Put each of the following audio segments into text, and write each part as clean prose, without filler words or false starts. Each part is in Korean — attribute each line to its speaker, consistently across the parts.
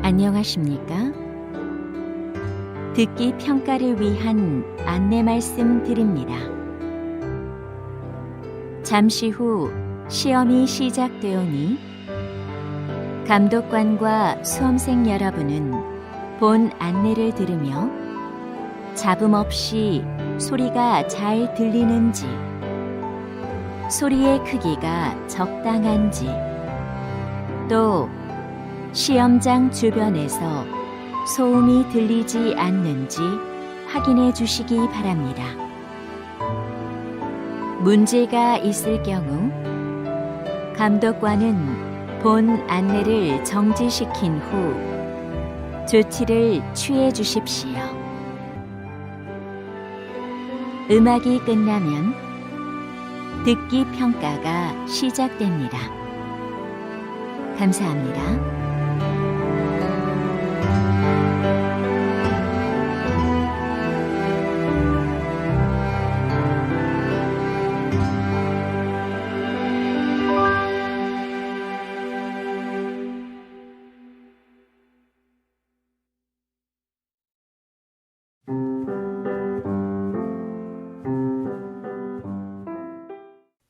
Speaker 1: 안녕하십니까? 듣기 평가를 위한 안내 말씀 드립니다. 잠시 후 시험이 시작되오니 감독관과 수험생 여러분은 본 안내를 들으며 잡음 없이 소리가 잘 들리는지, 소리의 크기가 적당한지, 또 시험장 주변에서 소음이 들리지 않는지 확인해 주시기 바랍니다. 문제가 있을 경우 감독관은 본 안내를 정지시킨 후 조치를 취해 주십시오. 음악이 끝나면 듣기 평가가 시작됩니다. 감사합니다.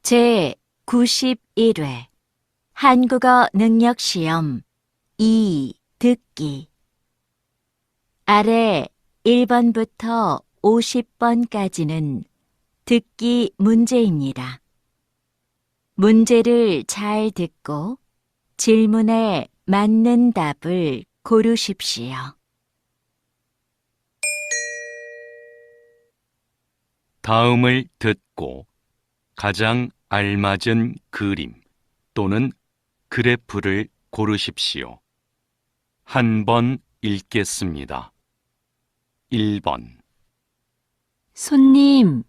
Speaker 1: 제 91회 한국어 능력시험 2 듣기. 아래 1번부터 50번까지는 듣기 문제입니다. 문제를 잘 듣고 질문에 맞는 답을 고르십시오.
Speaker 2: 다음을 듣고 가장 알맞은 그림 또는 그래프를 고르십시오. 한 번 읽겠습니다. 1번.
Speaker 1: 손님,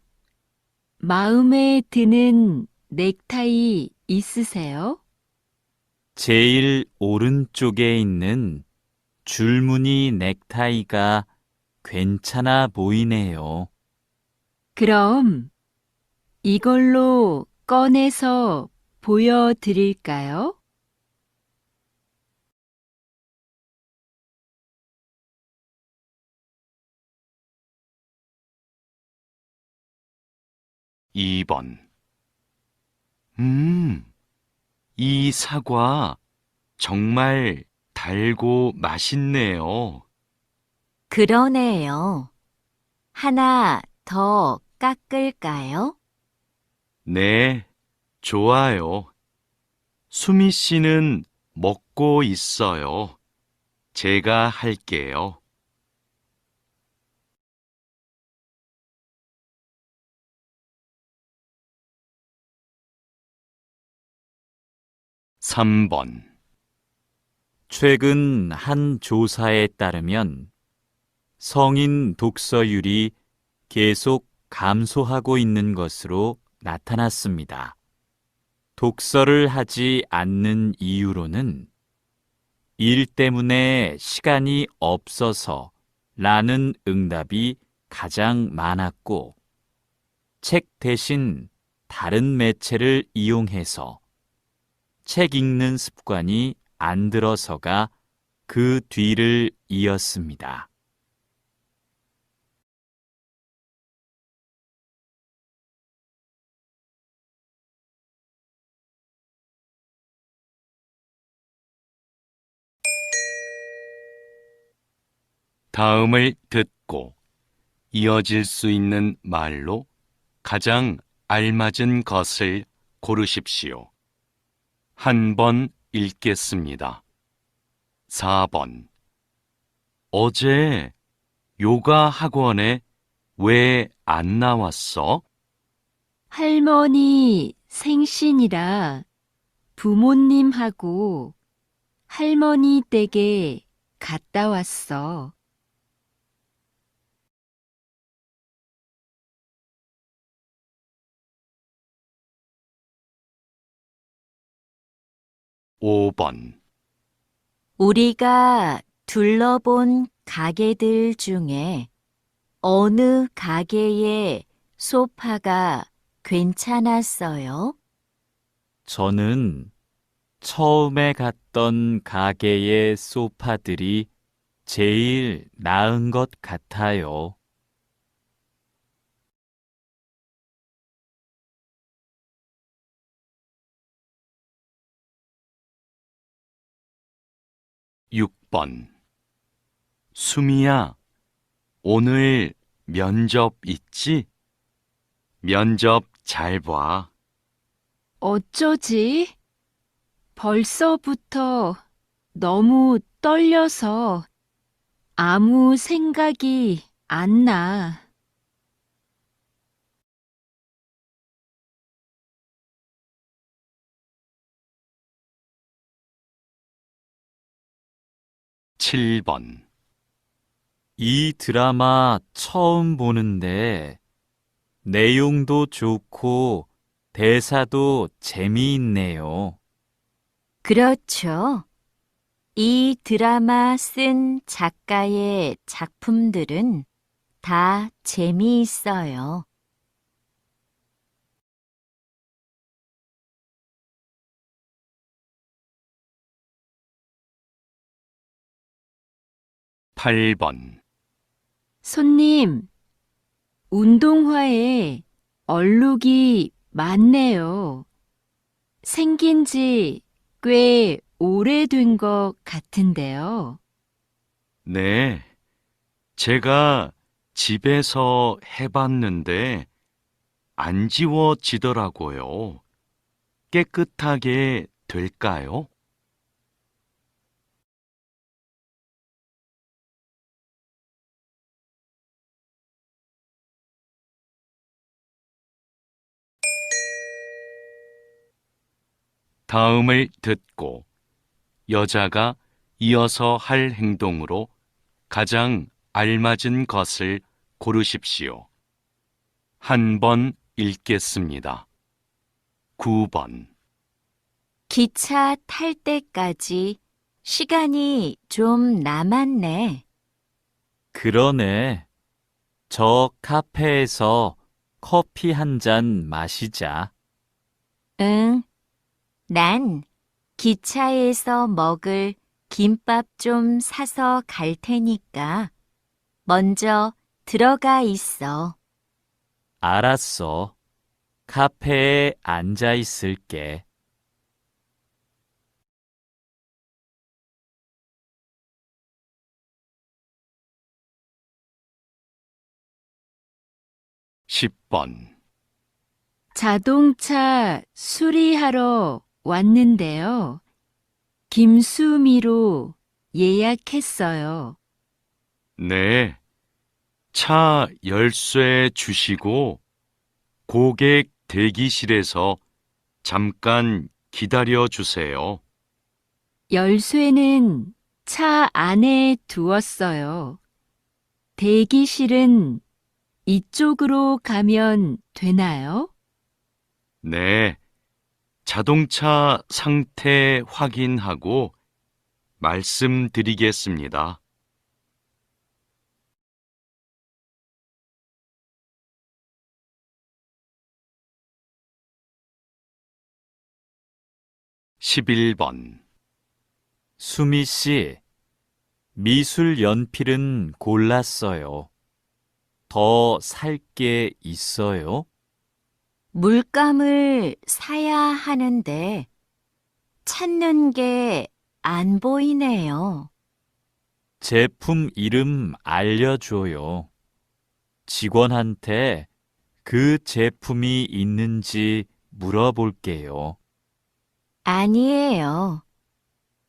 Speaker 1: 마음에 드는 넥타이 있으세요?
Speaker 3: 제일 오른쪽에 있는 줄무늬 넥타이가 괜찮아 보이네요.
Speaker 1: 그럼 이걸로 꺼내서 보여드릴까요?
Speaker 2: 이 번. 이 사과 정말 달고 맛있네요.
Speaker 1: 그러네요. 하나 더 깎을까요?
Speaker 2: 네, 좋아요. 수미 씨는 먹고 있어요. 제가 할게요. 3번.
Speaker 3: 최근 한 조사에 따르면 성인 독서율이 계속 감소하고 있는 것으로 나타났습니다. 독서를 하지 않는 이유로는 일 때문에 시간이 없어서 라는 응답이 가장 많았고, 책 대신 다른 매체를 이용해서 책 읽는 습관이 안 들어서가 그 뒤를 이었습니다.
Speaker 2: 다음을 듣고 이어질 수 있는 말로 가장 알맞은 것을 고르십시오. 한 번 읽겠습니다. 4번. 어제 요가 학원에 왜 안 나왔어?
Speaker 1: 할머니 생신이라 부모님하고 할머니 댁에 갔다 왔어.
Speaker 2: 5번.
Speaker 1: 우리가 둘러본 가게들 중에 어느 가게의 소파가 괜찮았어요?
Speaker 3: 저는 처음에 갔던 가게의 소파들이 제일 나은 것 같아요.
Speaker 2: 6번. 수미야, 오늘 면접 있지? 면접 잘 봐.
Speaker 4: 어쩌지? 벌써부터 너무 떨려서 아무 생각이 안 나.
Speaker 2: 7번.
Speaker 3: 이 드라마 처음 보는데 내용도 좋고 대사도 재미있네요.
Speaker 1: 그렇죠. 이 드라마 쓴 작가의 작품들은 다 재미있어요.
Speaker 2: 8번.
Speaker 4: 손님, 운동화에 얼룩이 많네요. 생긴 지 꽤 오래된 것 같은데요.
Speaker 2: 네, 제가 집에서 해봤는데 안 지워지더라고요. 깨끗하게 될까요? '다음을 듣고 여자가 이어서 할 행동으로 가장 알맞은 것을 고르십시오. 한 번 읽겠습니다. 9번.
Speaker 1: 기차 탈 때까지 시간이 좀 남았네.
Speaker 3: 그러네. 저 카페에서 커피 한 잔 마시자.
Speaker 1: 응, 난 기차에서 먹을 김밥 좀 사서 갈 테니까 먼저 들어가 있어.
Speaker 3: 알았어. 카페에 앉아 있을게.
Speaker 2: 10번.
Speaker 4: 자동차 수리하러 왔는데요. 김수미로 예약했어요.
Speaker 2: 네, 차 열쇠 주시고 고객 대기실에서 잠깐 기다려 주세요.
Speaker 4: 열쇠는 차 안에 두었어요. 대기실은 이쪽으로 가면 되나요?
Speaker 2: 네, 자동차 상태 확인하고 말씀드리겠습니다. 11번.
Speaker 3: 수미 씨, 미술 연필은 골랐어요. 더 살 게 있어요?
Speaker 1: 물감을 사야 하는데 찾는 게 안 보이네요.
Speaker 3: 제품 이름 알려줘요. 직원한테 그 제품이 있는지 물어볼게요.
Speaker 1: 아니에요.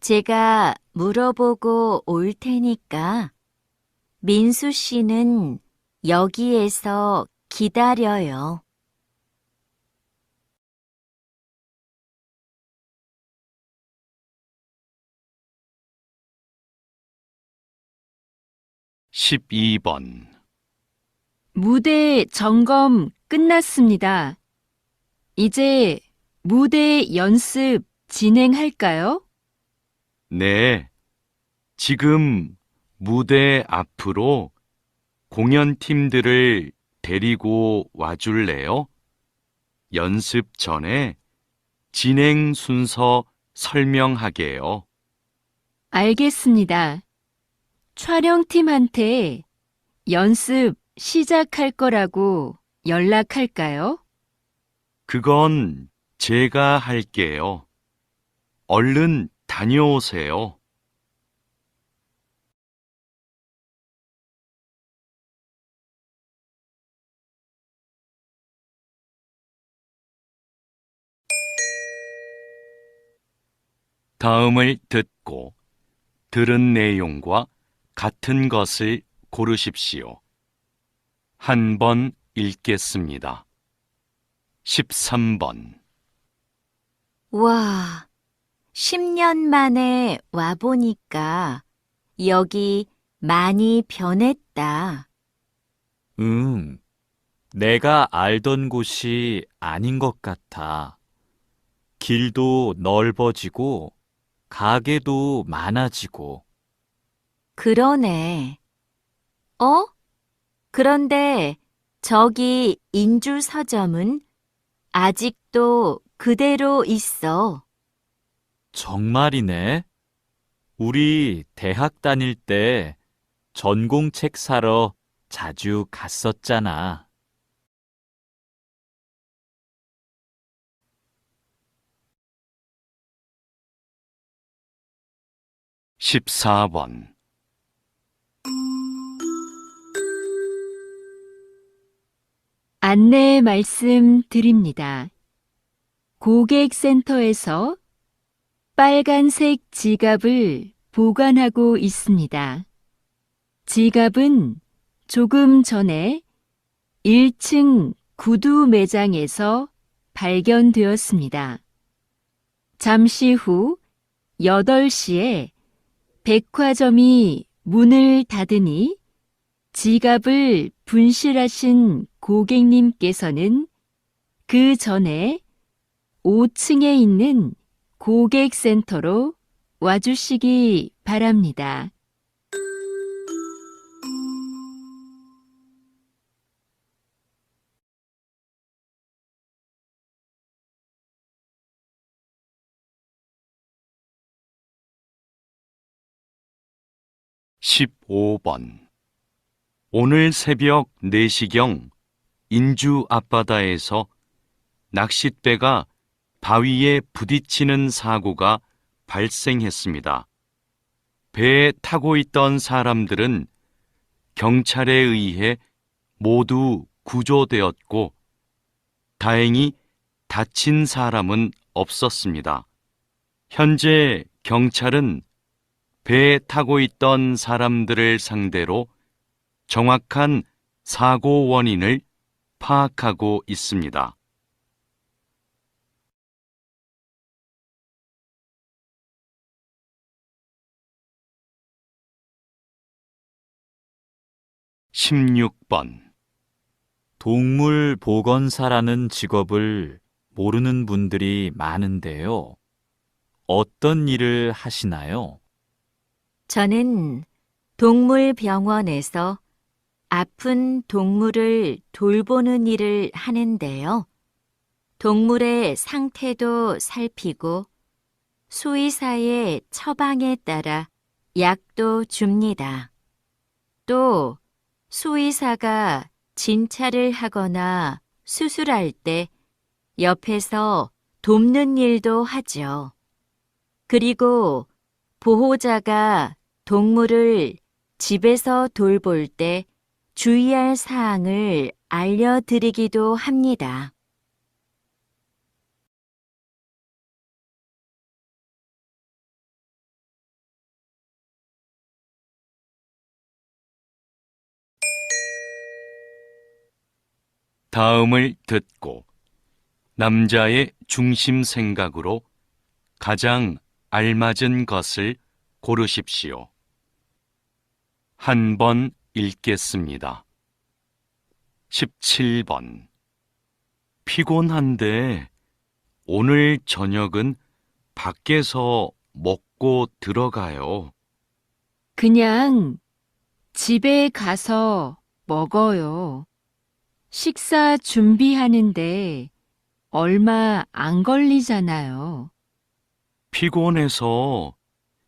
Speaker 1: 제가 물어보고 올 테니까 민수 씨는 여기에서 기다려요.
Speaker 2: 12번.
Speaker 4: 무대 점검 끝났습니다. 이제 무대 연습 진행할까요?
Speaker 2: 네, 지금 무대 앞으로 공연팀들을 데리고 와줄래요? 연습 전에 진행 순서 설명하게요.
Speaker 4: 알겠습니다. 촬영팀한테 연습 시작할 거라고 연락할까요?
Speaker 2: 그건 제가 할게요. 얼른 다녀오세요. 다음을 듣고 들은 내용과 같은 것을 고르십시오. 한 번 읽겠습니다. 13번.
Speaker 1: 와, 10년 만에 와보니까 여기 많이 변했다.
Speaker 3: 응, 내가 알던 곳이 아닌 것 같아. 길도 넓어지고, 가게도 많아지고.
Speaker 1: 그러네. 어? 그런데 저기 인주 서점은 아직도 그대로 있어.
Speaker 3: 정말이네. 우리 대학 다닐 때 전공책 사러 자주 갔었잖아.
Speaker 2: 14번.
Speaker 4: 안내 말씀드립니다. 고객센터에서 빨간색 지갑을 보관하고 있습니다. 지갑은 조금 전에 1층 구두 매장에서 발견되었습니다. 잠시 후 8시에 백화점이 문을 닫으니 지갑을 분실하신 고객님께서는 그 전에 5층에 있는 고객센터로 와주시기 바랍니다.
Speaker 2: (15번) 오늘 새벽 4시경 인주 앞바다에서 낚싯배가 바위에 부딪히는 사고가 발생했습니다. 배에 타고 있던 사람들은 경찰에 의해 모두 구조되었고 다행히 다친 사람은 없었습니다. 현재 경찰은 배에 타고 있던 사람들을 상대로 정확한 사고 원인을 파악하고 있습니다. (16번)
Speaker 3: 동물 보건사라는 직업을 모르는 분들이 많은데요. 어떤 일을 하시나요?
Speaker 1: 저는 동물병원에서 아픈 동물을 돌보는 일을 하는데요. 동물의 상태도 살피고 수의사의 처방에 따라 약도 줍니다. 또 수의사가 진찰을 하거나 수술할 때 옆에서 돕는 일도 하죠. 그리고 보호자가 동물을 집에서 돌볼 때 주의할 사항을 알려드리기도 합니다.
Speaker 2: 다음을 듣고 남자의 중심 생각으로 가장 알맞은 것을 고르십시오. 한 번 읽겠습니다. 17번. 피곤한데 오늘 저녁은 밖에서 먹고 들어가요.
Speaker 4: 그냥 집에 가서 먹어요. 식사 준비하는데 얼마 안 걸리잖아요.
Speaker 2: 피곤해서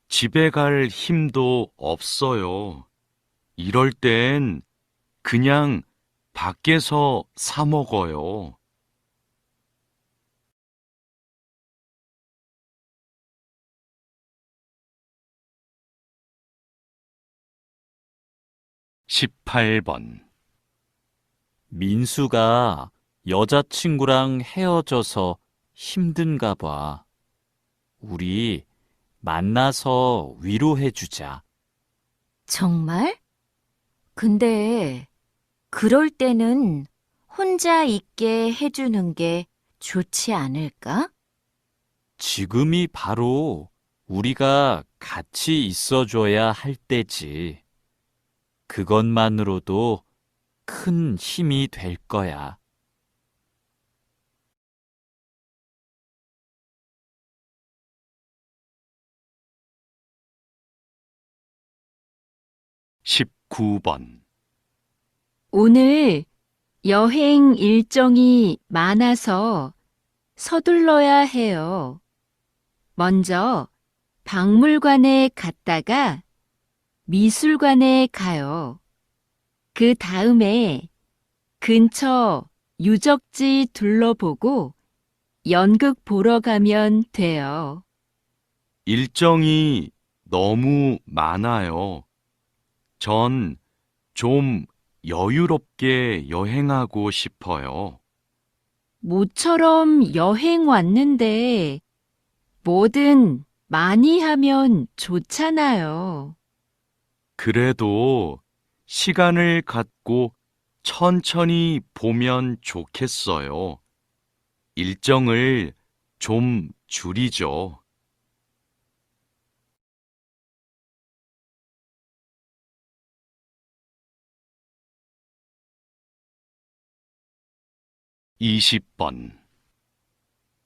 Speaker 2: 집에 갈 힘도 없어요. 이럴 땐 그냥 밖에서 사 먹어요. 18번.
Speaker 3: 민수가 여자친구랑 헤어져서 힘든가 봐. 우리 만나서 위로해주자.
Speaker 1: 정말? 근데 그럴 때는 혼자 있게 해주는 게 좋지 않을까?
Speaker 3: 지금이 바로 우리가 같이 있어줘야 할 때지. 그것만으로도 큰 힘이 될 거야.
Speaker 2: 19번.
Speaker 4: 오늘 여행 일정이 많아서 서둘러야 해요. 먼저 박물관에 갔다가 미술관에 가요. 그 다음에 근처 유적지 둘러보고 연극 보러 가면 돼요.
Speaker 2: 일정이 너무 많아요. 전 좀 여유롭게 여행하고 싶어요.
Speaker 4: 모처럼 여행 왔는데 뭐든 많이 하면 좋잖아요.
Speaker 2: 그래도 시간을 갖고 천천히 보면 좋겠어요. 일정을 좀 줄이죠. 20번.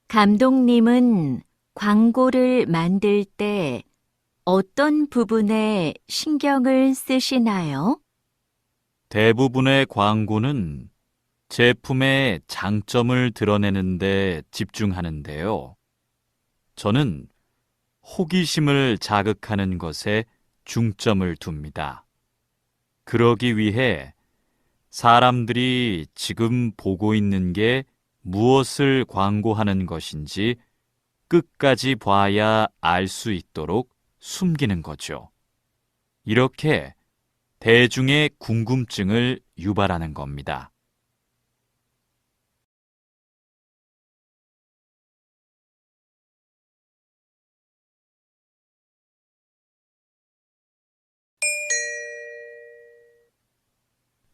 Speaker 1: 감독님은 광고를 만들 때 어떤 부분에 신경을 쓰시나요?
Speaker 3: 대부분의 광고는 제품의 장점을 드러내는 데 집중하는데요. 저는 호기심을 자극하는 것에 중점을 둡니다. 그러기 위해 사람들이 지금 보고 있는 게 무엇을 광고하는 것인지 끝까지 봐야 알 수 있도록 숨기는 거죠. 이렇게 대중의 궁금증을 유발하는 겁니다.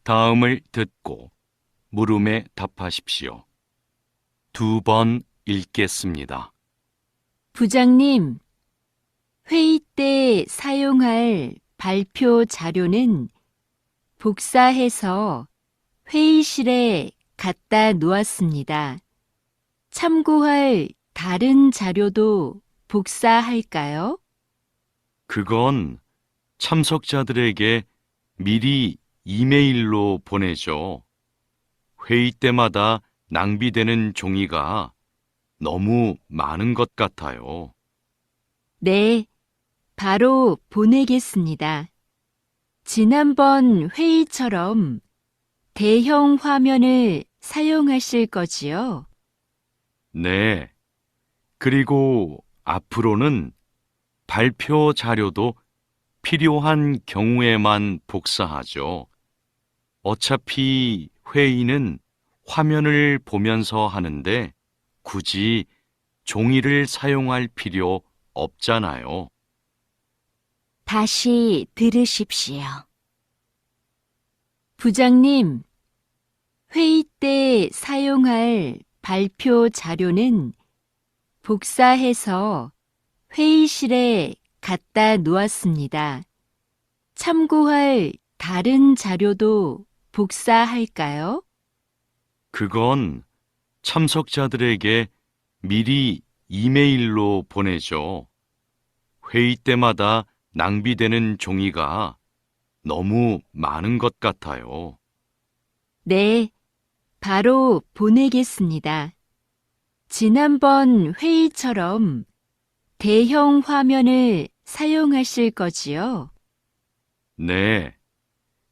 Speaker 2: '다음을 듣고 물음에 답하십시오. 2번 읽겠습니다.
Speaker 4: 부장님, 회의 때 사용할 발표 자료는 복사해서 회의실에 갖다 놓았습니다. 참고할 다른 자료도 복사할까요?
Speaker 2: 그건 참석자들에게 미리 이메일로 보내죠. 회의 때마다 낭비되는 종이가 너무 많은 것 같아요.
Speaker 4: 네, 바로 보내겠습니다. 지난번 회의처럼 대형 화면을 사용하실 거지요?
Speaker 2: 네. 그리고 앞으로는 발표 자료도 필요한 경우에만 복사하죠. 어차피 회의는 화면을 보면서 하는데 굳이 종이를 사용할 필요 없잖아요.
Speaker 1: 다시 들으십시오.
Speaker 4: 부장님, 회의 때 사용할 발표 자료는 복사해서 회의실에 갖다 놓았습니다. 참고할 다른 자료도 복사할까요?
Speaker 2: 그건 참석자들에게 미리 이메일로 보내죠. 회의 때마다 낭비되는 종이가 너무 많은 것 같아요.
Speaker 4: 네, 바로 보내겠습니다. 지난번 회의처럼 대형 화면을 사용하실 거지요?
Speaker 2: 네.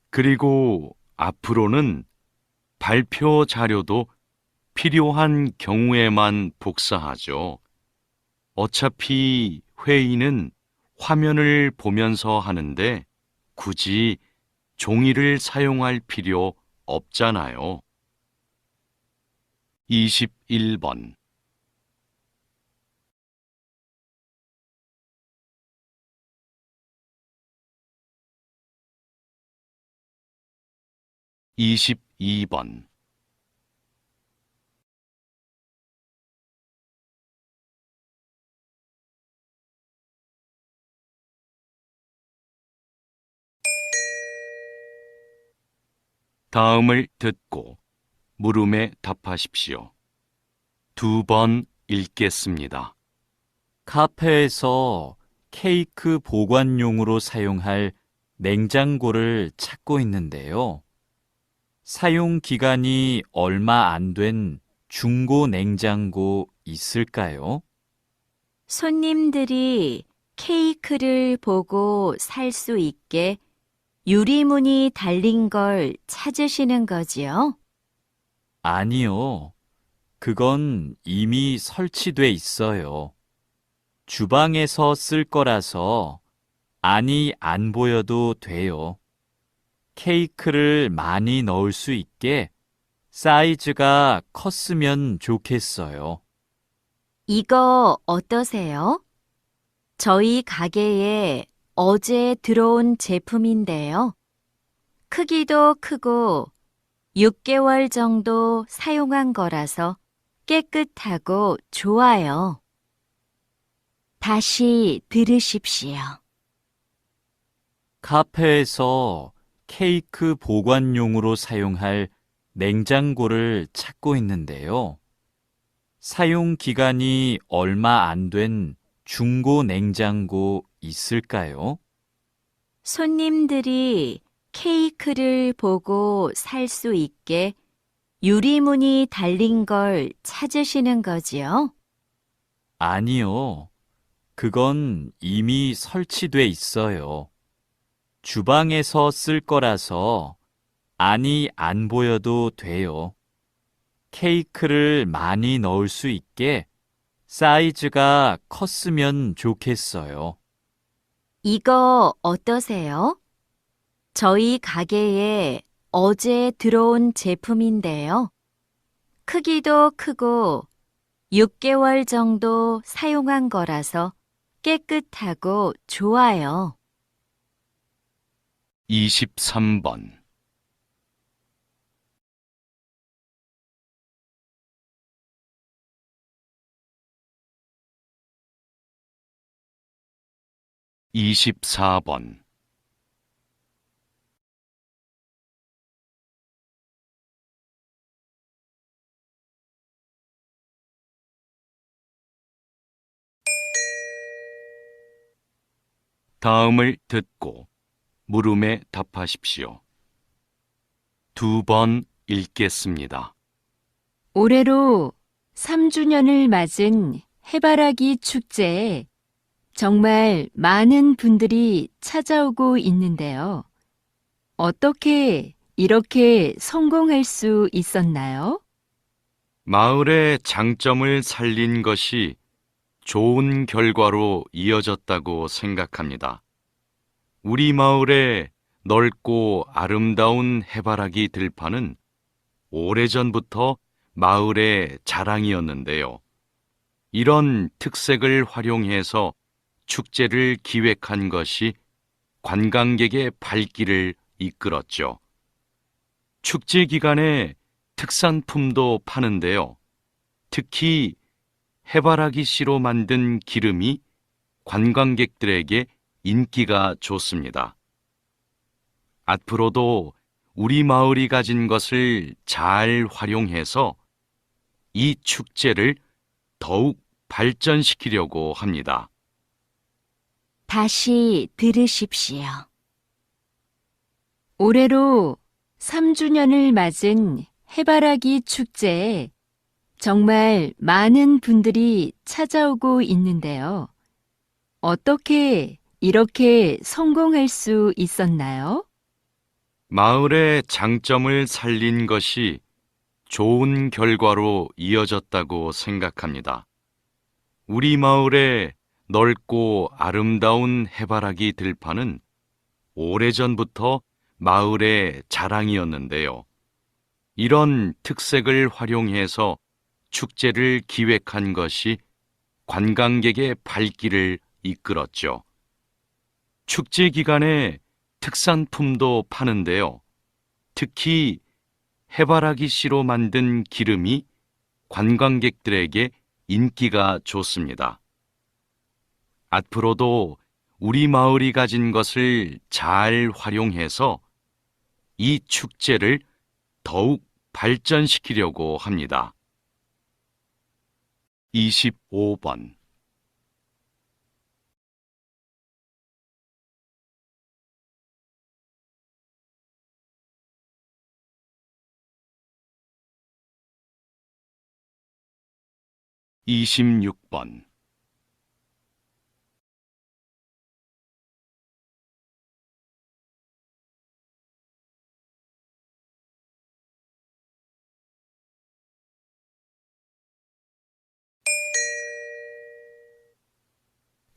Speaker 2: 그리고 앞으로는 발표 자료도 필요한 경우에만 복사하죠. 어차피 회의는 화면을 보면서 하는데 굳이 종이를 사용할 필요 없잖아요. 21번. 22번. '다음을 듣고 물음에 답하십시오. 2번 읽겠습니다.
Speaker 3: 카페에서 케이크 보관용으로 사용할 냉장고를 찾고 있는데요. 사용 기간이 얼마 안 된 중고 냉장고 있을까요?
Speaker 4: 손님들이 케이크를 보고 살 수 있게 유리문이 달린 걸 찾으시는 거지요?
Speaker 3: 아니요. 그건 이미 설치돼 있어요. 주방에서 쓸 거라서 안이 안 보여도 돼요. 케이크를 많이 넣을 수 있게 사이즈가 컸으면 좋겠어요.
Speaker 4: 이거 어떠세요? 저희 가게에 어제 들어온 제품인데요. 크기도 크고 6개월 정도 사용한 거라서 깨끗하고 좋아요. 다시 들으십시오.
Speaker 3: 카페에서 케이크 보관용으로 사용할 냉장고를 찾고 있는데요. 사용 기간이 얼마 안 된 중고 냉장고 있을까요?
Speaker 4: 손님들이 케이크를 보고 살 수 있게 유리문이 달린 걸 찾으시는 거지요?
Speaker 3: 아니요. 그건 이미 설치돼 있어요. 주방에서 쓸 거라서 안이 안 보여도 돼요. 케이크를 많이 넣을 수 있게 사이즈가 컸으면 좋겠어요.
Speaker 4: 이거 어떠세요? 저희 가게에 어제 들어온 제품인데요. 크기도 크고 6개월 정도 사용한 거라서 깨끗하고 좋아요.
Speaker 2: 23번. 24번. '다음을 듣고 물음에 답하십시오. 2번 읽겠습니다.
Speaker 4: 올해로 3주년을 맞은 해바라기 축제에 정말 많은 분들이 찾아오고 있는데요. 어떻게 이렇게 성공할 수 있었나요?
Speaker 2: 마을의 장점을 살린 것이 좋은 결과로 이어졌다고 생각합니다. 우리 마을의 넓고 아름다운 해바라기 들판은 오래전부터 마을의 자랑이었는데요. 이런 특색을 활용해서 축제를 기획한 것이 관광객의 발길을 이끌었죠. 축제 기간에 특산품도 파는데요. 특히 해바라기 씨로 만든 기름이 관광객들에게 인기가 좋습니다. 앞으로도 우리 마을이 가진 것을 잘 활용해서 이 축제를 더욱 발전시키려고 합니다.
Speaker 4: 다시 들으십시오. 올해로 3주년을 맞은 해바라기 축제에 정말 많은 분들이 찾아오고 있는데요. 어떻게 이렇게 성공할 수 있었나요?
Speaker 2: 마을의 장점을 살린 것이 좋은 결과로 이어졌다고 생각합니다. 우리 마을의 넓고 아름다운 해바라기 들판은 오래전부터 마을의 자랑이었는데요. 이런 특색을 활용해서 축제를 기획한 것이 관광객의 발길을 이끌었죠. 축제 기간에 특산품도 파는데요. 특히 해바라기 씨로 만든 기름이 관광객들에게 인기가 좋습니다. 앞으로도 우리 마을이 가진 것을 잘 활용해서 이 축제를 더욱 발전시키려고 합니다. 25번 26번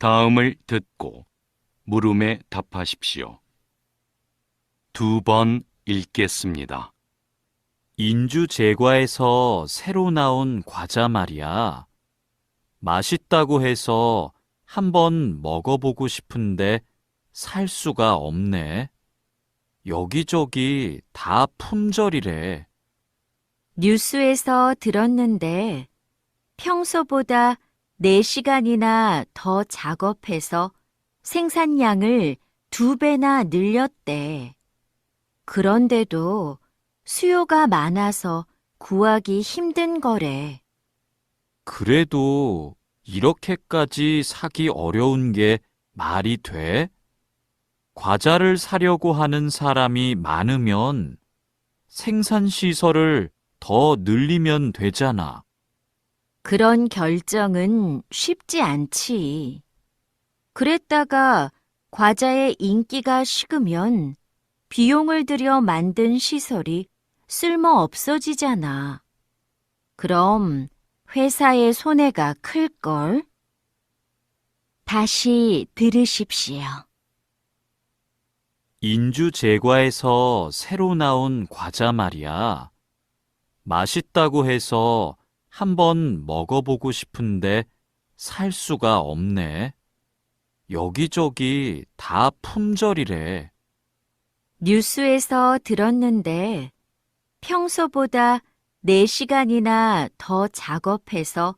Speaker 2: 다음을 듣고 물음에 답하십시오. 2번 읽겠습니다.
Speaker 3: 인주 제과에서 새로 나온 과자 말이야. 맛있다고 해서 한번 먹어보고 싶은데 살 수가 없네. 여기저기 다 품절이래.
Speaker 5: 뉴스에서 들었는데 평소보다 4시간이나 더 작업해서 생산량을 2배나 늘렸대. 그런데도 수요가 많아서 구하기 힘든 거래.
Speaker 3: 그래도 이렇게까지 사기 어려운 게 말이 돼? 과자를 사려고 하는 사람이 많으면 생산시설을 더 늘리면 되잖아.
Speaker 5: 그런 결정은 쉽지 않지. 그랬다가 과자의 인기가 식으면 비용을 들여 만든 시설이 쓸모 없어지잖아. 그럼 회사의 손해가 클걸?
Speaker 1: 다시 들으십시오.
Speaker 3: 인주 제과에서 새로 나온 과자 말이야. 맛있다고 해서 한번 먹어보고 싶은데 살 수가 없네. 여기저기 다 품절이래.
Speaker 5: 뉴스에서 들었는데 평소보다 4시간이나 더 작업해서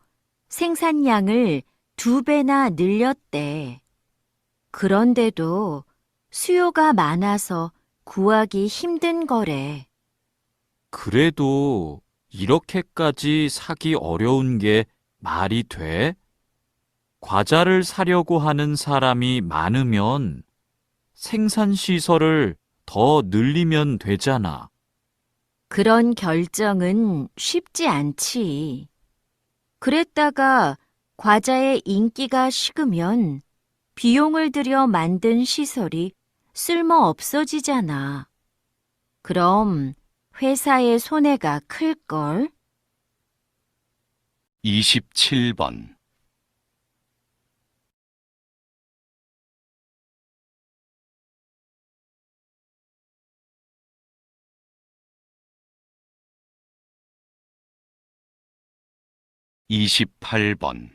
Speaker 5: 생산량을 2배나 늘렸대. 그런데도 수요가 많아서 구하기 힘든 거래.
Speaker 3: 그래도 이렇게까지 사기 어려운 게 말이 돼? 과자를 사려고 하는 사람이 많으면 생산시설을 더 늘리면 되잖아.
Speaker 5: 그런 결정은 쉽지 않지. 그랬다가 과자의 인기가 식으면 비용을 들여 만든 시설이 쓸모 없어지잖아. 그럼 회사의 손해가 클걸?
Speaker 2: 27번 28번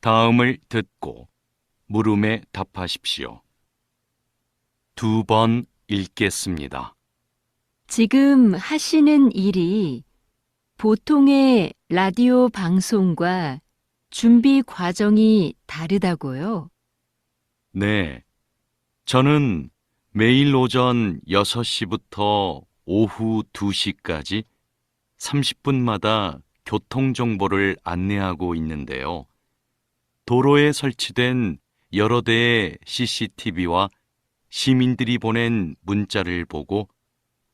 Speaker 2: 다음을 듣고 물음에 답하십시오. 2번 읽겠습니다.
Speaker 4: 지금 하시는 일이 보통의 라디오 방송과 준비 과정이 다르다고요?
Speaker 2: 네, 저는 매일 오전 6시부터 오후 2시까지 30분마다 교통정보를 안내하고 있는데요. 도로에 설치된 여러 대의 CCTV와 시민들이 보낸 문자를 보고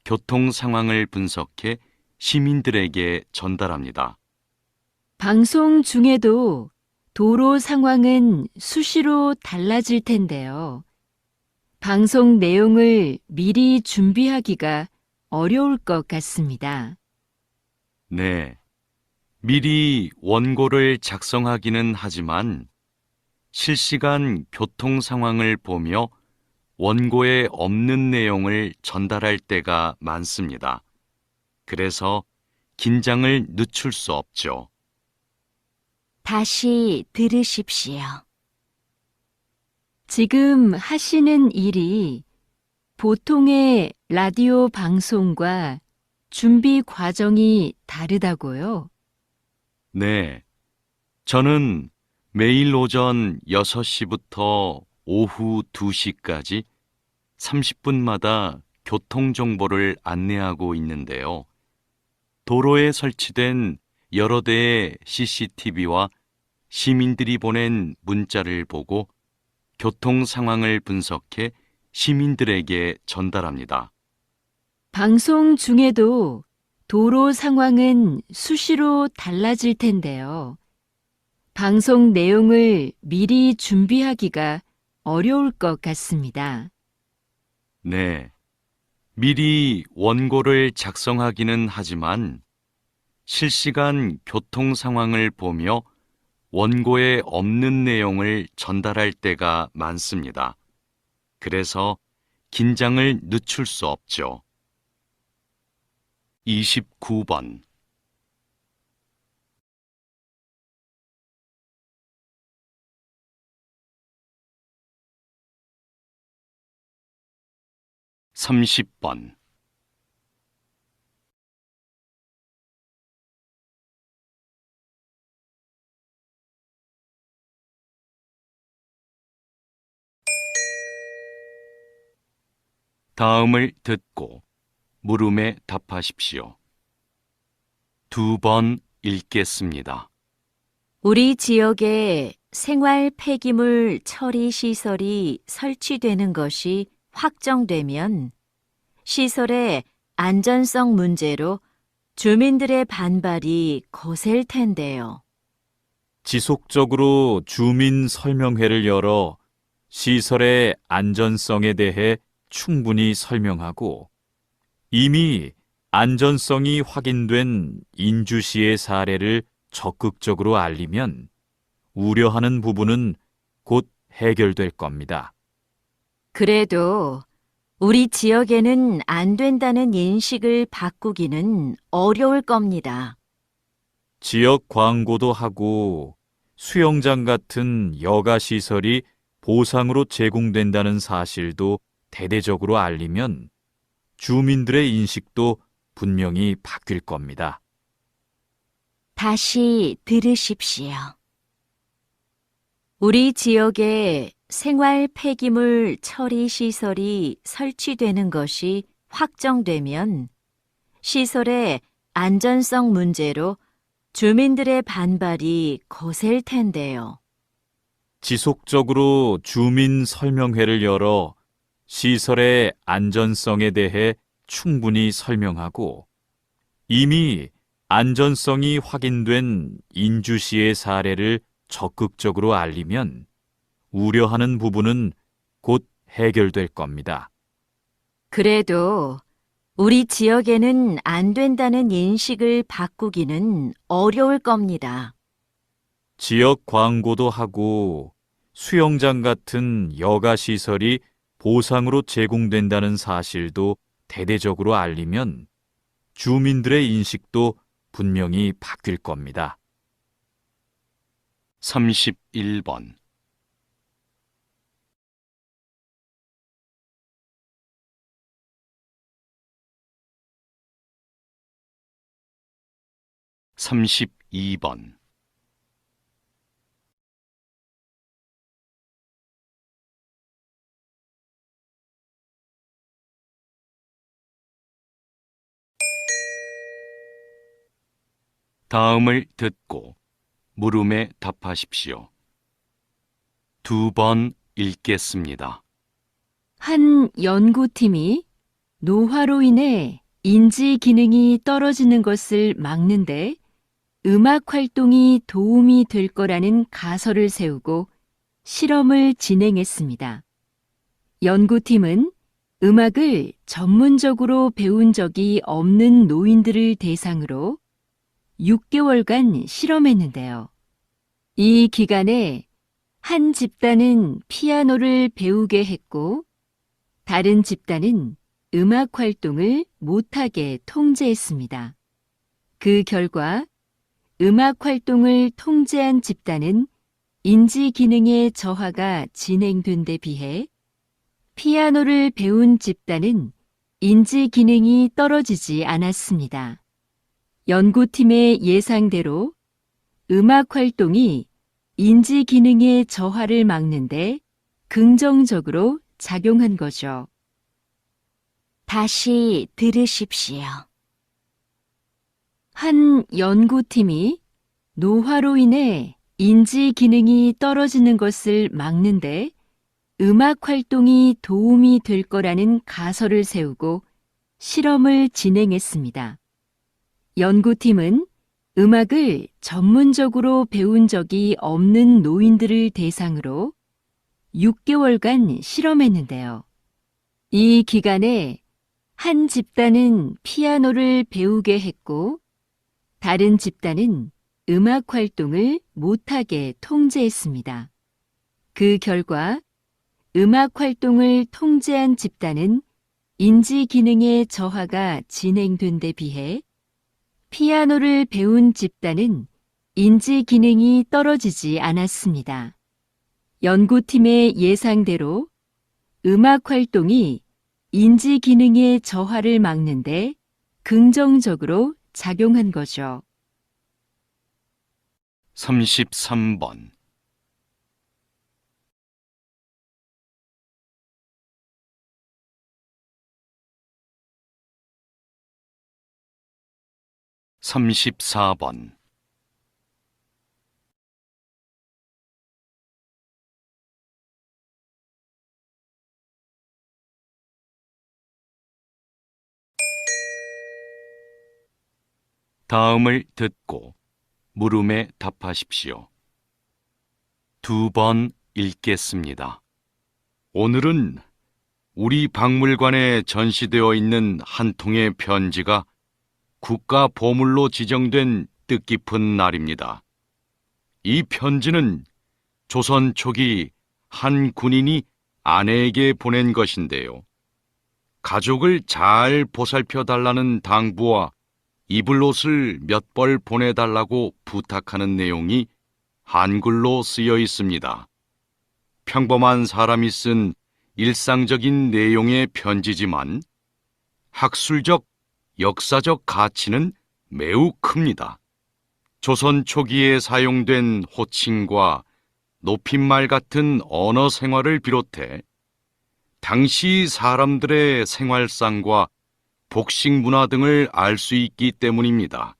Speaker 2: 교통 상황을 분석해 시민들에게 전달합니다.
Speaker 4: 방송 중에도 도로 상황은 수시로 달라질 텐데요. 방송 내용을 미리 준비하기가 어려울 것 같습니다.
Speaker 2: 네. 미리 원고를 작성하기는 하지만 실시간 교통 상황을 보며 원고에 없는 내용을 전달할 때가 많습니다. 그래서 긴장을 늦출 수 없죠.
Speaker 5: 다시 들으십시오.
Speaker 4: 지금 하시는 일이 보통의 라디오 방송과 준비 과정이 다르다고요?
Speaker 2: 네. 저는 매일 오전 6시부터 오후 2시까지 30분마다 교통 정보를 안내하고 있는데요. 도로에 설치된 여러 대의 CCTV와 시민들이 보낸 문자를 보고 교통 상황을 분석해 시민들에게 전달합니다.
Speaker 4: 방송 중에도 도로 상황은 수시로 달라질 텐데요. 방송 내용을 미리 준비하기가 어려울 것 같습니다.
Speaker 2: 네. 미리 원고를 작성하기는 하지만 실시간 교통 상황을 보며 원고에 없는 내용을 전달할 때가 많습니다. 그래서 긴장을 늦출 수 없죠. 29번. (30번) 다음을 듣고 물음에 답하십시오. 2번 읽겠습니다.
Speaker 5: 우리 지역에 생활 폐기물 처리 시설이 설치되는 것이 확정되면 시설의 안전성 문제로 주민들의 반발이 거셀 텐데요.
Speaker 3: 지속적으로 주민 설명회를 열어 시설의 안전성에 대해 충분히 설명하고 이미 안전성이 확인된 인주시의 사례를 적극적으로 알리면 우려하는 부분은 곧 해결될 겁니다.
Speaker 5: 그래도 우리 지역에는 안 된다는 인식을 바꾸기는 어려울 겁니다.
Speaker 3: 지역 광고도 하고 수영장 같은 여가 시설이 보상으로 제공된다는 사실도 대대적으로 알리면 주민들의 인식도 분명히 바뀔 겁니다.
Speaker 5: 다시 들으십시오. 우리 지역에 생활 폐기물 처리 시설이 설치되는 것이 확정되면 시설의 안전성 문제로 주민들의 반발이 거셀 텐데요.
Speaker 3: 지속적으로 주민 설명회를 열어 시설의 안전성에 대해 충분히 설명하고 이미 안전성이 확인된 인주시의 사례를 적극적으로 알리면 우려하는 부분은 곧 해결될 겁니다.
Speaker 5: 그래도 우리 지역에는 안 된다는 인식을 바꾸기는 어려울 겁니다.
Speaker 3: 지역 광고도 하고 수영장 같은 여가 시설이 보상으로 제공된다는 사실도 대대적으로 알리면 주민들의 인식도 분명히 바뀔 겁니다.
Speaker 2: 31번. (32번) 다음을 듣고 물음에 답하십시오. 2번 읽겠습니다.
Speaker 4: 한 연구팀이 노화로 인해 인지 기능이 떨어지는 것을 막는데 음악 활동이 도움이 될 거라는 가설을 세우고 실험을 진행했습니다. 연구팀은 음악을 전문적으로 배운 적이 없는 노인들을 대상으로 6개월간 실험했는데요. 이 기간에 한 집단은 피아노를 배우게 했고 다른 집단은 음악 활동을 못하게 통제했습니다. 그 결과 음악 활동을 통제한 집단은 인지 기능의 저하가 진행된 데 비해 피아노를 배운 집단은 인지 기능이 떨어지지 않았습니다. 연구팀의 예상대로 음악 활동이 인지 기능의 저하를 막는데 긍정적으로 작용한 거죠.
Speaker 5: 다시 들으십시오.
Speaker 4: 한 연구팀이 노화로 인해 인지 기능이 떨어지는 것을 막는데 음악 활동이 도움이 될 거라는 가설을 세우고 실험을 진행했습니다. 연구팀은 음악을 전문적으로 배운 적이 없는 노인들을 대상으로 6개월간 실험했는데요. 이 기간에 한 집단은 피아노를 배우게 했고 다른 집단은 음악 활동을 못하게 통제했습니다. 그 결과 음악 활동을 통제한 집단은 인지 기능의 저하가 진행된 데 비해 피아노를 배운 집단은 인지 기능이 떨어지지 않았습니다. 연구팀의 예상대로 음악 활동이 인지 기능의 저하를 막는데 긍정적으로 작용한 거죠.
Speaker 2: 33번 34번 다음을 듣고 물음에 답하십시오. 2번 읽겠습니다. 오늘은 우리 박물관에 전시되어 있는 한 통의 편지가 국가 보물로 지정된 뜻깊은 날입니다. 이 편지는 조선 초기 한 군인이 아내에게 보낸 것인데요. 가족을 잘 보살펴 달라는 당부와 입을 옷을 몇 벌 보내달라고 부탁하는 내용이 한글로 쓰여 있습니다. 평범한 사람이 쓴 일상적인 내용의 편지지만 학술적, 역사적 가치는 매우 큽니다. 조선 초기에 사용된 호칭과 높임말 같은 언어 생활을 비롯해 당시 사람들의 생활상과 복식 문화 등을 알 수 있기 때문입니다.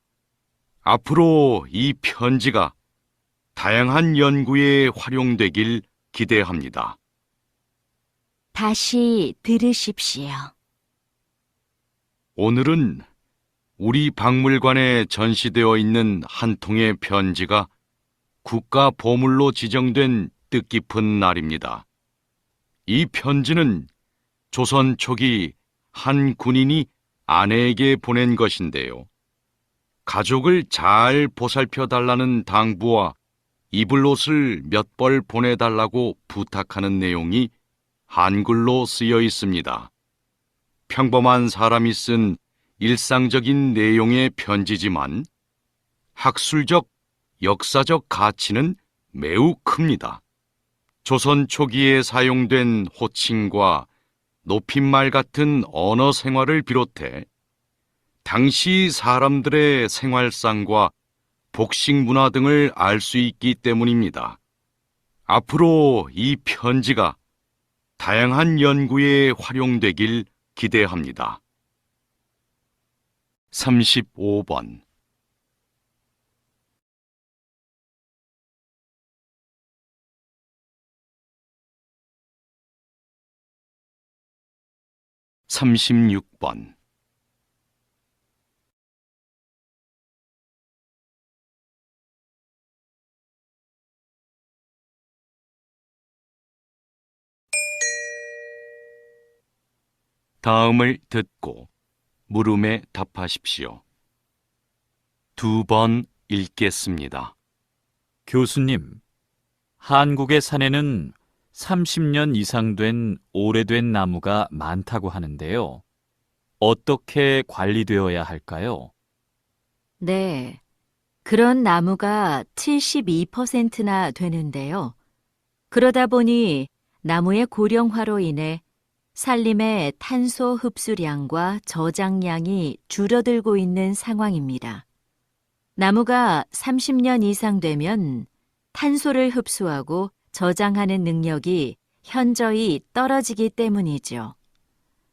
Speaker 2: 앞으로 이 편지가 다양한 연구에 활용되길 기대합니다.
Speaker 5: 다시 들으십시오.
Speaker 2: 오늘은 우리 박물관에 전시되어 있는 한 통의 편지가 국가 보물로 지정된 뜻깊은 날입니다. 이 편지는 조선 초기 한 군인이 아내에게 보낸 것인데요. 가족을 잘 보살펴 달라는 당부와 입을 옷을 몇 벌 보내달라고 부탁하는 내용이 한글로 쓰여 있습니다. 평범한 사람이 쓴 일상적인 내용의 편지지만 학술적, 역사적 가치는 매우 큽니다. 조선 초기에 사용된 호칭과 높임말 같은 언어 생활을 비롯해 당시 사람들의 생활상과 복식 문화 등을 알 수 있기 때문입니다. 앞으로 이 편지가 다양한 연구에 활용되길 기대합니다. 35번 36번. 다음을 듣고 물음에 답하십시오. 2번 읽겠습니다.
Speaker 3: 교수님, 한국의 산에는 30년 이상 된 오래된 나무가 많다고 하는데요. 어떻게 관리되어야 할까요?
Speaker 4: 네. 그런 나무가 72%나 되는데요. 그러다 보니 나무의 고령화로 인해 산림의 탄소 흡수량과 저장량이 줄어들고 있는 상황입니다. 나무가 30년 이상 되면 탄소를 흡수하고 저장하는 능력이 현저히 떨어지기 때문이죠.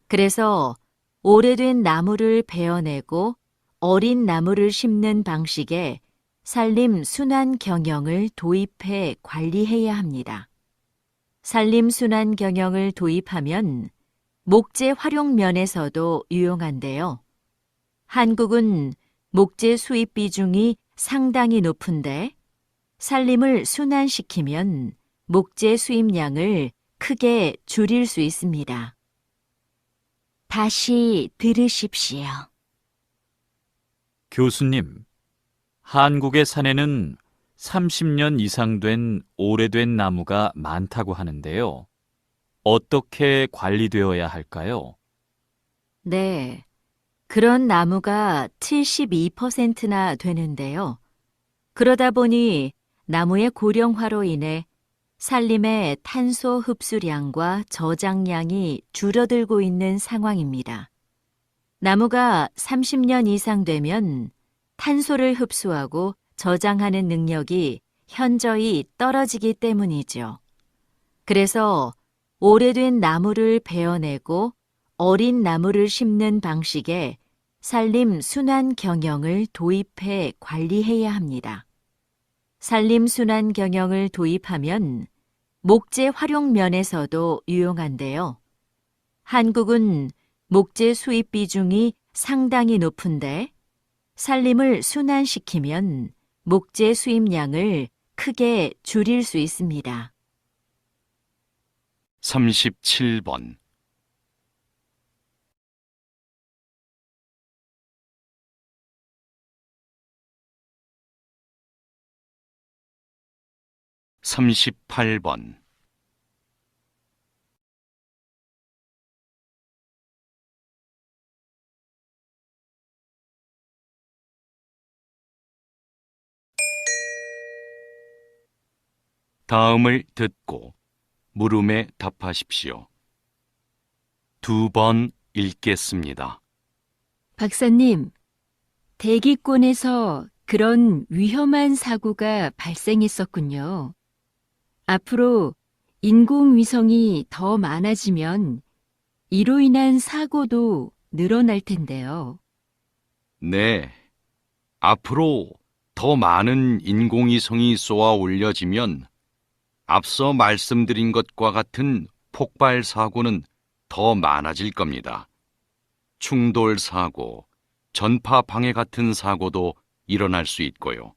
Speaker 4: 그래서 오래된 나무를 베어내고 어린 나무를 심는 방식의 산림 순환 경영을 도입해 관리해야 합니다. 산림 순환 경영을 도입하면 목재 활용 면에서도 유용한데요. 한국은 목재 수입 비중이 상당히 높은데 산림을 순환시키면 목재 수입량을 크게 줄일 수 있습니다.
Speaker 5: 다시 들으십시오.
Speaker 3: 교수님, 한국의 산에는 30년 이상 된 오래된 나무가 많다고 하는데요. 어떻게 관리되어야 할까요?
Speaker 4: 네. 그런 나무가 72%나 되는데요. 그러다 보니 나무의 고령화로 인해 산림의 탄소 흡수량과 저장량이 줄어들고 있는 상황입니다. 나무가 30년 이상 되면 탄소를 흡수하고 저장하는 능력이 현저히 떨어지기 때문이죠. 그래서 오래된 나무를 베어내고 어린 나무를 심는 방식의 산림 순환 경영을 도입해 관리해야 합니다. 산림 순환 경영을 도입하면 목재 활용 면에서도 유용한데요. 한국은 목재 수입 비중이 상당히 높은데 산림을 순환시키면 목재 수입량을 크게 줄일 수 있습니다.
Speaker 2: 37번. (38번) 다음을 듣고 물음에 답하십시오. 2번 읽겠습니다.
Speaker 4: 박사님, 대기권에서 그런 위험한 사고가 발생했었군요. 앞으로 인공위성이 더 많아지면 이로 인한 사고도 늘어날 텐데요.
Speaker 2: 네, 앞으로 더 많은 인공위성이 쏘아 올려지면 앞서 말씀드린 것과 같은 폭발 사고는 더 많아질 겁니다. 충돌 사고, 전파 방해 같은 사고도 일어날 수 있고요.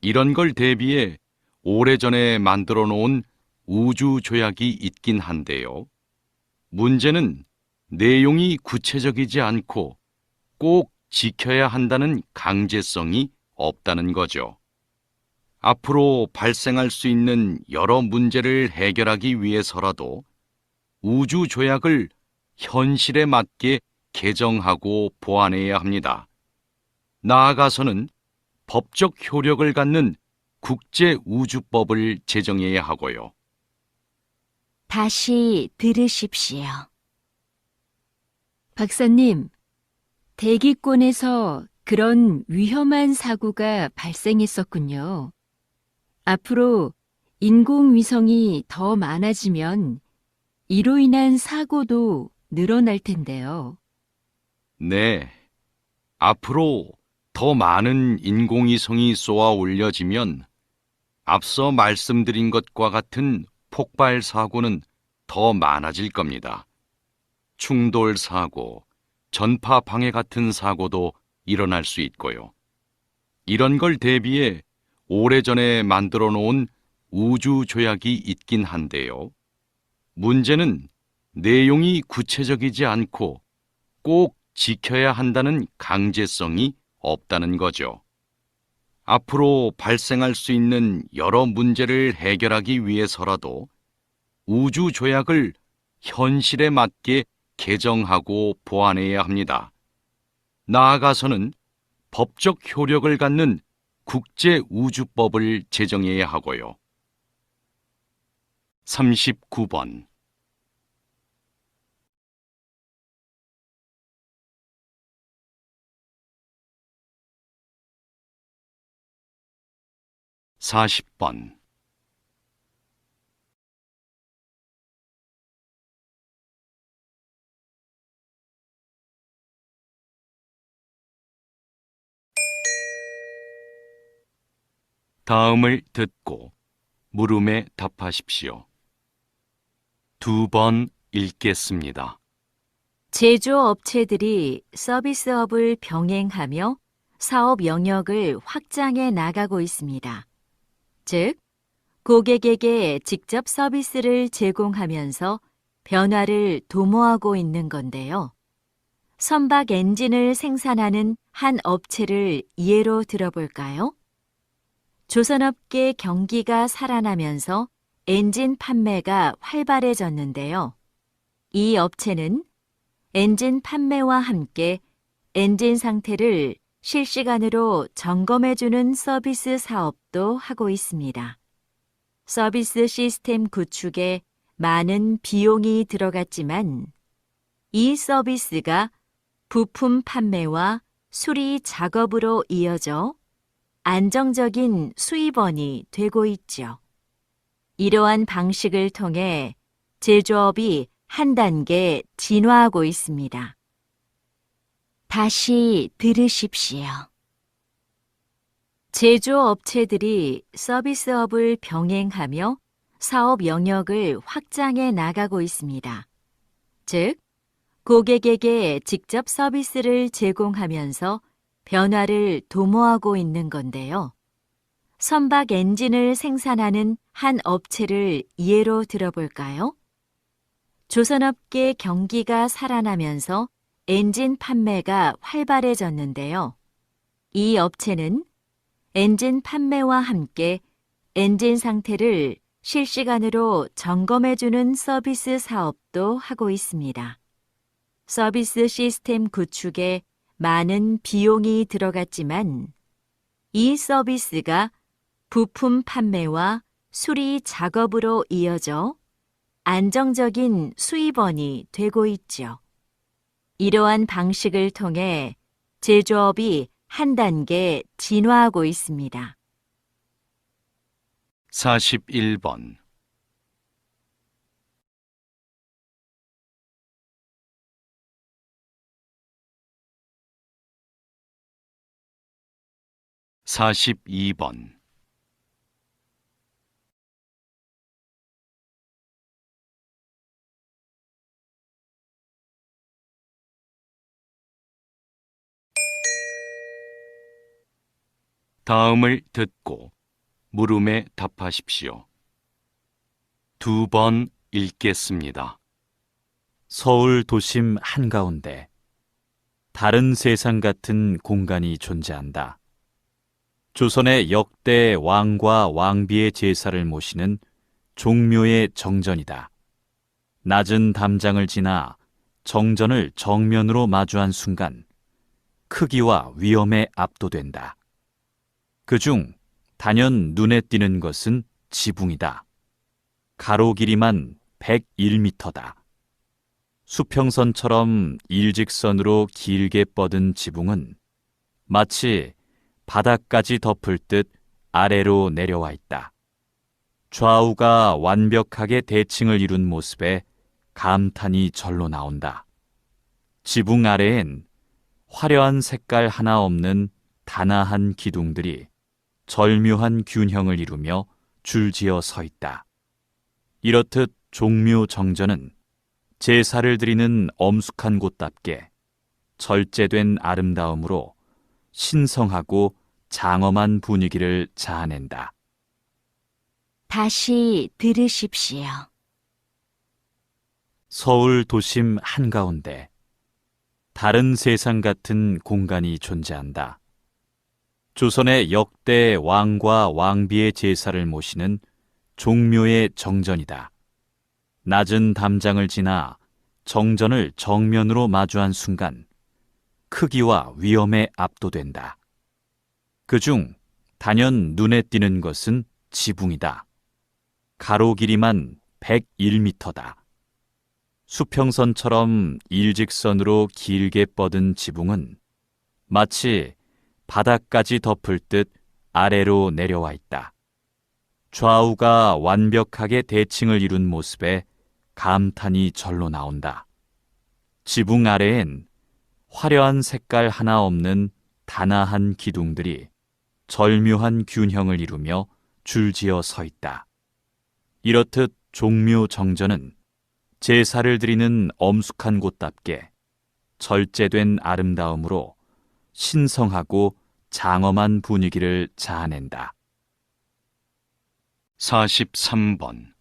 Speaker 2: 이런 걸 대비해 오래전에 만들어 놓은 우주 조약이 있긴 한데요. 문제는 내용이 구체적이지 않고 꼭 지켜야 한다는 강제성이 없다는 거죠. 앞으로 발생할 수 있는 여러 문제를 해결하기 위해서라도 우주 조약을 현실에 맞게 개정하고 보완해야 합니다. 나아가서는 법적 효력을 갖는 국제우주법을 제정해야 하고요.
Speaker 5: 다시 들으십시오.
Speaker 4: 박사님, 대기권에서 그런 위험한 사고가 발생했었군요. 앞으로 인공위성이 더 많아지면 이로 인한 사고도 늘어날 텐데요.
Speaker 2: 네, 앞으로 더 많은 인공위성이 쏘아 올려지면 앞서 말씀드린 것과 같은 폭발 사고는 더 많아질 겁니다. 충돌 사고, 전파 방해 같은 사고도 일어날 수 있고요. 이런 걸 대비해 오래전에 만들어 놓은 우주 조약이 있긴 한데요. 문제는 내용이 구체적이지 않고 꼭 지켜야 한다는 강제성이 없다는 거죠. 앞으로 발생할 수 있는 여러 문제를 해결하기 위해서라도 우주 조약을 현실에 맞게 개정하고 보완해야 합니다. 나아가서는 법적 효력을 갖는 국제우주법을 제정해야 하고요. 39번. (40번) 다음을 듣고 물음에 답하십시오. 2번 읽겠습니다.
Speaker 4: 제조업체들이 서비스업을 병행하며 사업 영역을 확장해 나가고 있습니다. 즉, 고객에게 직접 서비스를 제공하면서 변화를 도모하고 있는 건데요. 선박 엔진을 생산하는 한 업체를 예로 들어볼까요? 조선업계 경기가 살아나면서 엔진 판매가 활발해졌는데요. 이 업체는 엔진 판매와 함께 엔진 상태를 실시간으로 점검해주는 서비스 사업도 하고 있습니다. 서비스 시스템 구축에 많은 비용이 들어갔지만 이 서비스가 부품 판매와 수리 작업으로 이어져 안정적인 수입원이 되고 있죠. 이러한 방식을 통해 제조업이 한 단계 진화하고 있습니다.
Speaker 5: 다시 들으십시오.
Speaker 4: 제조업체들이 서비스업을 병행하며 사업 영역을 확장해 나가고 있습니다. 즉, 고객에게 직접 서비스를 제공하면서 변화를 도모하고 있는 건데요. 선박 엔진을 생산하는 한 업체를 예로 들어볼까요? 조선업계 경기가 살아나면서 엔진 판매가 활발해졌는데요. 이 업체는 엔진 판매와 함께 엔진 상태를 실시간으로 점검해주는 서비스 사업도 하고 있습니다. 서비스 시스템 구축에 많은 비용이 들어갔지만 이 서비스가 부품 판매와 수리 작업으로 이어져 안정적인 수입원이 되고 있죠. 이러한 방식을 통해 제조업이 한 단계 진화하고 있습니다.
Speaker 2: 41번. (42번) 다음을 듣고 물음에 답하십시오. 2번 읽겠습니다.
Speaker 3: 서울 도심 한가운데 다른 세상 같은 공간이 존재한다. 조선의 역대 왕과 왕비의 제사를 모시는 종묘의 정전이다. 낮은 담장을 지나 정전을 정면으로 마주한 순간 크기와 위험에 압도된다. 그중 단연 눈에 띄는 것은 지붕이다. 가로 길이만 101m다. 수평선처럼 일직선으로 길게 뻗은 지붕은 마치 바닥까지 덮을 듯 아래로 내려와 있다. 좌우가 완벽하게 대칭을 이룬 모습에 감탄이 절로 나온다. 지붕 아래엔 화려한 색깔 하나 없는 단아한 기둥들이 절묘한 균형을 이루며 줄지어 서 있다. 이렇듯 종묘 정전은 제사를 드리는 엄숙한 곳답게 절제된 아름다움으로 신성하고 장엄한 분위기를 자아낸다.
Speaker 5: 다시 들으십시오.
Speaker 3: 서울 도심 한가운데 다른 세상 같은 공간이 존재한다. 조선의 역대 왕과 왕비의 제사를 모시는 종묘의 정전이다. 낮은 담장을 지나 정전을 정면으로 마주한 순간 크기와 위엄에 압도된다. 그중 단연 눈에 띄는 것은 지붕이다. 가로 길이만 101m다. 수평선처럼 일직선으로 길게 뻗은 지붕은 마치 바닥까지 덮을 듯 아래로 내려와 있다. 좌우가 완벽하게 대칭을 이룬 모습에 감탄이 절로 나온다. 지붕 아래엔 화려한 색깔 하나 없는 단아한 기둥들이 절묘한 균형을 이루며 줄지어 서 있다. 이렇듯 종묘 정전은 제사를 드리는 엄숙한 곳답게 절제된 아름다움으로 신성하고 장엄한 분위기를 자아낸다.
Speaker 2: 43번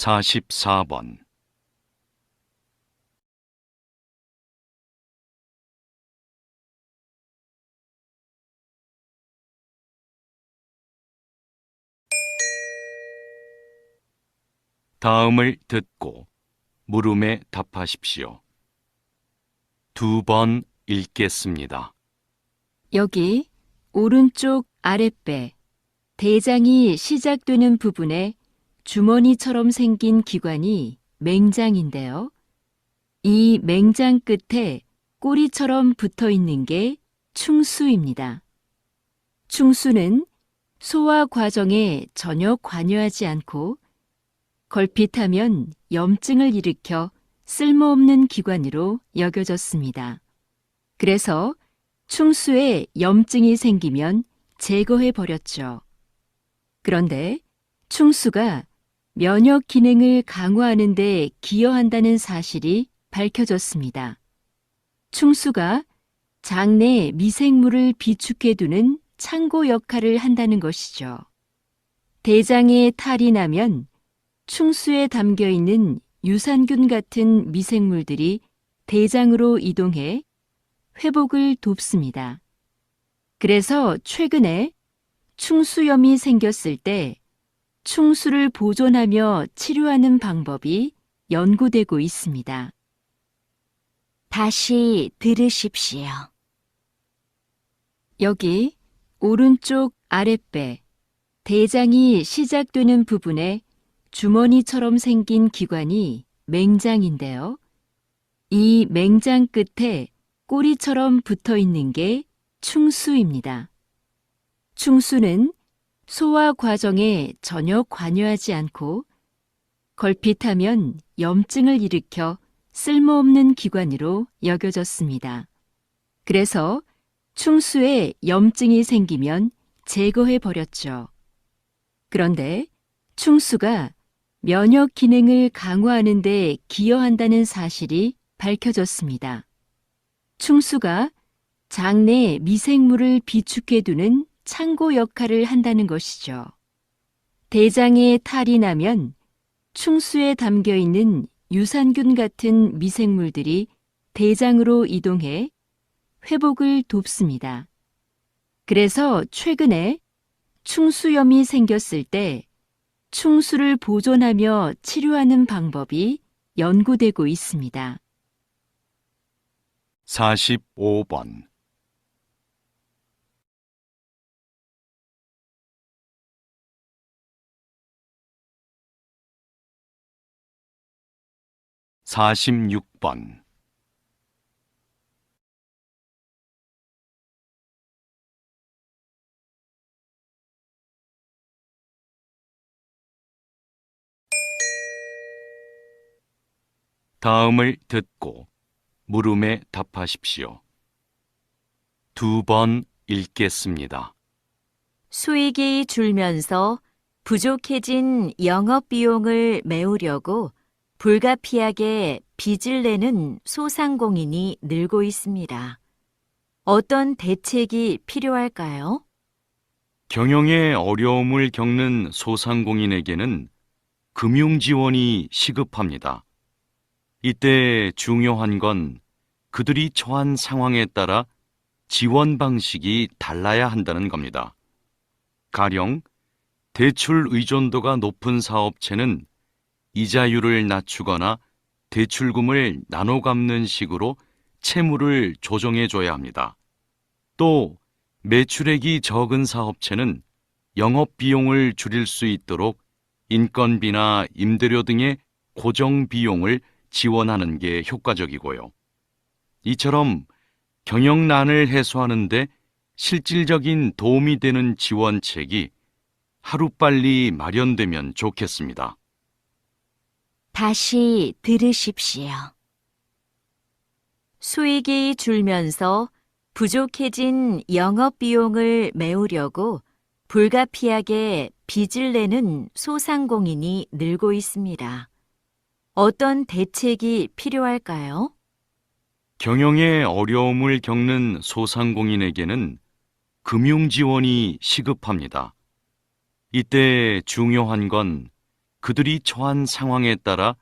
Speaker 2: 44번 다음을 듣고 물음에 답하십시오. 2번 읽겠습니다.
Speaker 4: 여기 오른쪽 아랫배, 대장이 시작되는 부분에 주머니처럼 생긴 기관이 맹장인데요. 이 맹장 끝에 꼬리처럼 붙어 있는 게 충수입니다. 충수는 소화 과정에 전혀 관여하지 않고 걸핏하면 염증을 일으켜 쓸모없는 기관으로 여겨졌습니다. 그래서 충수에 염증이 생기면 제거해 버렸죠. 그런데 충수가 면역 기능을 강화하는 데 기여한다는 사실이 밝혀졌습니다. 충수가 장내 미생물을 비축해 두는 창고 역할을 한다는 것이죠. 대장에 탈이 나면 충수에 담겨 있는 유산균 같은 미생물들이 대장으로 이동해 회복을 돕습니다. 그래서 최근에 충수염이 생겼을 때 충수를 보존하며 치료하는 방법이 연구되고 있습니다.
Speaker 5: 다시 들으십시오.
Speaker 4: 여기 오른쪽 아랫배, 대장이 시작되는 부분에 주머니처럼 생긴 기관이 맹장인데요. 이 맹장 끝에 꼬리처럼 붙어 있는 게 충수입니다. 충수는 소화 과정에 전혀 관여하지 않고 걸핏하면 염증을 일으켜 쓸모없는 기관으로 여겨졌습니다. 그래서 충수에 염증이 생기면 제거해 버렸죠. 그런데 충수가 면역 기능을 강화하는 데 기여한다는 사실이 밝혀졌습니다. 충수가 장내 미생물을 비축해 두는 창고 역할을 한다는 것이죠. 대장에 탈이 나면 충수에 담겨 있는 유산균 같은 미생물들이 대장으로 이동해 회복을 돕습니다. 그래서 최근에 충수염이 생겼을 때 충수를 보존하며 치료하는 방법이 연구되고 있습니다.
Speaker 2: 45번 46번 다음을 듣고 물음에 답하십시오. 2번 읽겠습니다.
Speaker 1: 수익이 줄면서 부족해진 영업 비용을 메우려고 불가피하게 빚을 내는 소상공인이 늘고 있습니다. 어떤 대책이 필요할까요?
Speaker 2: 경영에 어려움을 겪는 소상공인에게는 금융 지원이 시급합니다. 이때 중요한 건 그들이 처한 상황에 따라 지원 방식이 달라야 한다는 겁니다. 가령 대출 의존도가 높은 사업체는 이자율을 낮추거나 대출금을 나눠 갚는 식으로 채무를 조정해 줘야 합니다. 또 매출액이 적은 사업체는 영업 비용을 줄일 수 있도록 인건비나 임대료 등의 고정 비용을 지원하는 게 효과적이고요. 이처럼 경영난을 해소하는 데 실질적인 도움이 되는 지원책이 하루빨리 마련되면 좋겠습니다.
Speaker 5: 다시 들으십시오.
Speaker 1: 수익이 줄면서 부족해진 영업 비용을 메우려고 불가피하게 빚을 내는 소상공인이 늘고 있습니다. 어떤 대책이 필요할까요?
Speaker 2: 경영에 어려움을 겪는 소상공인에게는 금융 지원이 시급합니다. 이때 중요한 건 그들이 처한 상황에 따라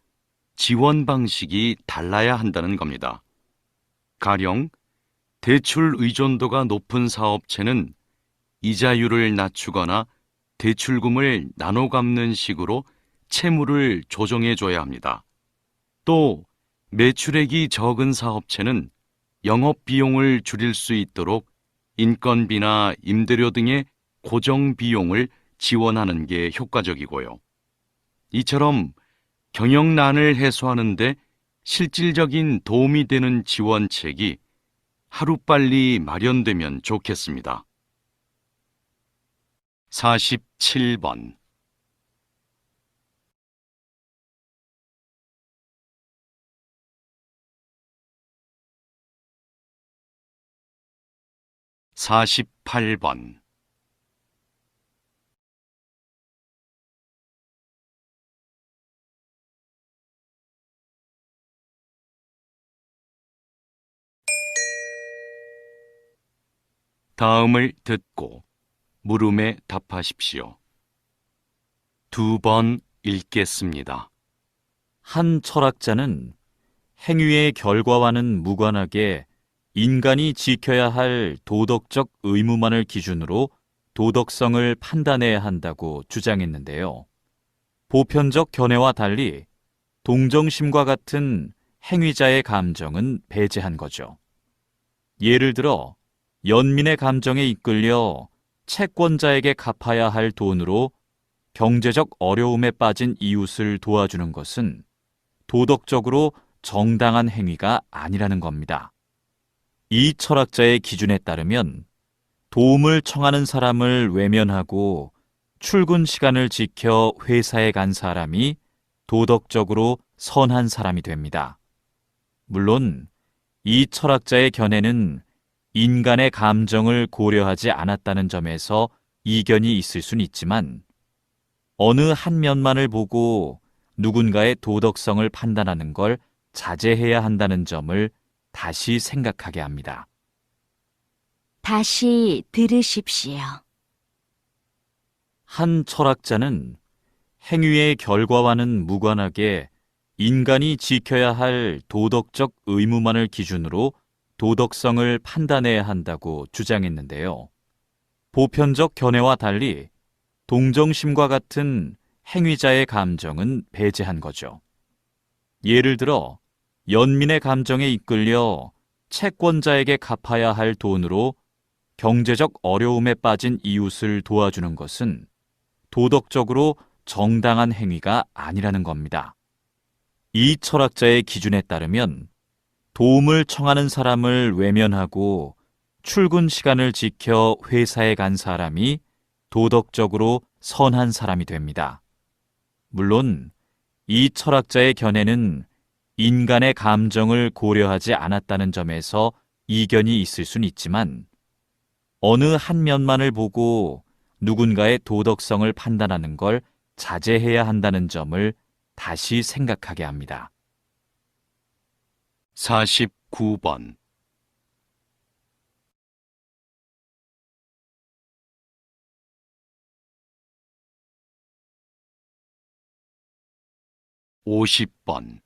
Speaker 2: 지원 방식이 달라야 한다는 겁니다. 가령 대출 의존도가 높은 사업체는 이자율을 낮추거나 대출금을 나눠 갚는 식으로 채무를 조정해 줘야 합니다. 또 매출액이 적은 사업체는 영업 비용을 줄일 수 있도록 인건비나 임대료 등의 고정 비용을 지원하는 게 효과적이고요. 이처럼 경영난을 해소하는 데 실질적인 도움이 되는 지원책이 하루빨리 마련되면 좋겠습니다. 47번 48번 다음을 듣고 물음에 답하십시오. 2번 읽겠습니다.
Speaker 3: 한 철학자는 행위의 결과와는 무관하게 인간이 지켜야 할 도덕적 의무만을 기준으로 도덕성을 판단해야 한다고 주장했는데요. 보편적 견해와 달리 동정심과 같은 행위자의 감정은 배제한 거죠. 예를 들어 연민의 감정에 이끌려 채권자에게 갚아야 할 돈으로 경제적 어려움에 빠진 이웃을 도와주는 것은 도덕적으로 정당한 행위가 아니라는 겁니다. 이 철학자의 기준에 따르면 도움을 청하는 사람을 외면하고 출근 시간을 지켜 회사에 간 사람이 도덕적으로 선한 사람이 됩니다. 물론 이 철학자의 견해는 인간의 감정을 고려하지 않았다는 점에서 이견이 있을 순 있지만 어느 한 면만을 보고 누군가의 도덕성을 판단하는 걸 자제해야 한다는 점을 다시 생각하게 합니다.
Speaker 5: 다시 들으십시오.
Speaker 3: 한 철학자는 행위의 결과와는 무관하게 인간이 지켜야 할 도덕적 의무만을 기준으로 도덕성을 판단해야 한다고 주장했는데요. 보편적 견해와 달리 동정심과 같은 행위자의 감정은 배제한 거죠. 예를 들어 연민의 감정에 이끌려 채권자에게 갚아야 할 돈으로 경제적 어려움에 빠진 이웃을 도와주는 것은 도덕적으로 정당한 행위가 아니라는 겁니다. 이 철학자의 기준에 따르면 도움을 청하는 사람을 외면하고 출근 시간을 지켜 회사에 간 사람이 도덕적으로 선한 사람이 됩니다. 물론 이 철학자의 견해는 인간의 감정을 고려하지 않았다는 점에서 이견이 있을 순 있지만 어느 한 면만을 보고 누군가의 도덕성을 판단하는 걸 자제해야 한다는 점을 다시 생각하게 합니다.
Speaker 2: 49번. 50번.